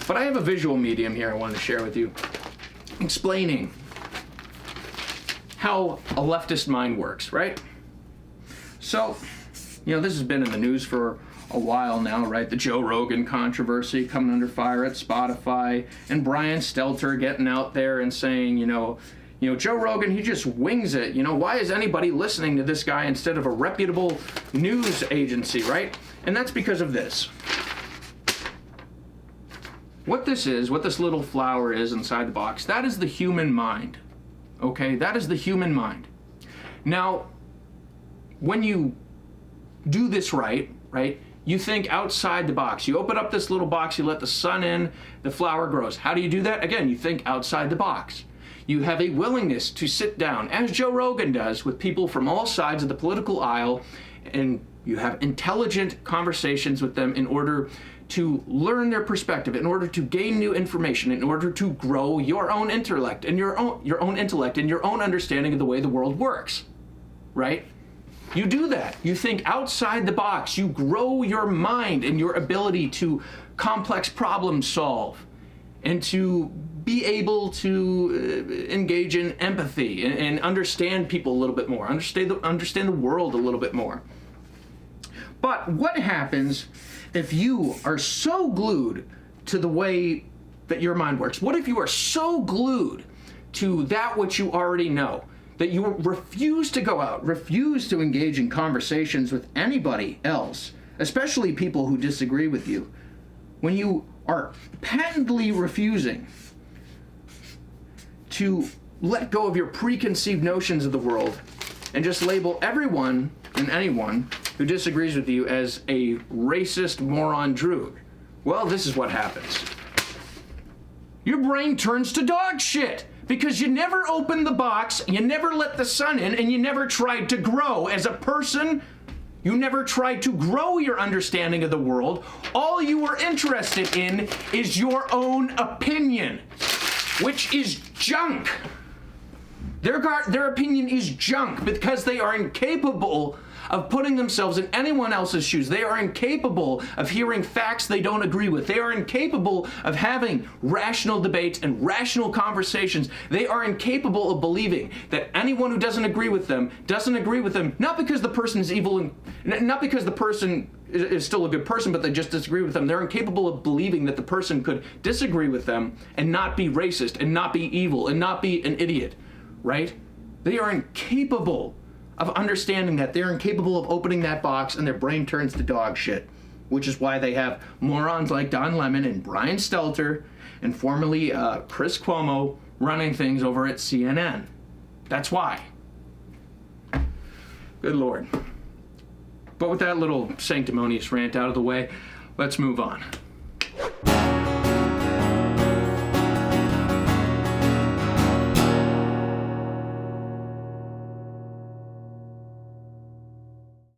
But I have a visual medium here I wanted to share with you, explaining how a leftist mind works, right? So, this has been in the news for a while now, right? The Joe Rogan controversy coming under fire at Spotify, and Brian Stelter getting out there and saying, Joe Rogan, he just wings it. Why is anybody listening to this guy instead of a reputable news agency, right? And that's because of this. What this little flower is inside the box, that is the human mind. Okay, that is the human mind. Now, when you do this right, you think outside the box. You open up this little box, you let the sun in, the flower grows. How do you do that? Again, you think outside the box. You have a willingness to sit down, as Joe Rogan does, with people from all sides of the political aisle, and you have intelligent conversations with them in order to learn their perspective, in order to gain new information, in order to grow your own intellect and your own intellect and your own understanding of the way the world works, right? You do that. You think outside the box. You grow your mind and your ability to complex problem solve and to be able to engage in empathy and understand people a little bit more, understand the world a little bit more. But what happens if you are so glued to the way that your mind works? What if you are so glued to that which you already know that you refuse to go out, refuse to engage in conversations with anybody else, especially people who disagree with you? When you are patently refusing to let go of your preconceived notions of the world and just label everyone and anyone who disagrees with you as a racist moron droog, well, this is what happens. Your brain turns to dog shit because you never opened the box, you never let the sun in, and you never tried to grow as a person. You never tried to grow your understanding of the world. All you were interested in is your own opinion, which is junk. Their opinion is junk because they are incapable of putting themselves in anyone else's shoes. They are incapable of hearing facts they don't agree with. They are incapable of having rational debates and rational conversations. They are incapable of believing that anyone who doesn't agree with them, not because the person is evil and not because the person is still a good person, but they just disagree with them. They're incapable of believing that the person could disagree with them and not be racist and not be evil and not be an idiot, right? They are incapable of understanding that. They're incapable of opening that box, and their brain turns to dog shit, which is why they have morons like Don Lemon and Brian Stelter and formerly Chris Cuomo running things over at CNN. That's why. Good Lord. But with that little sanctimonious rant out of the way, let's move on.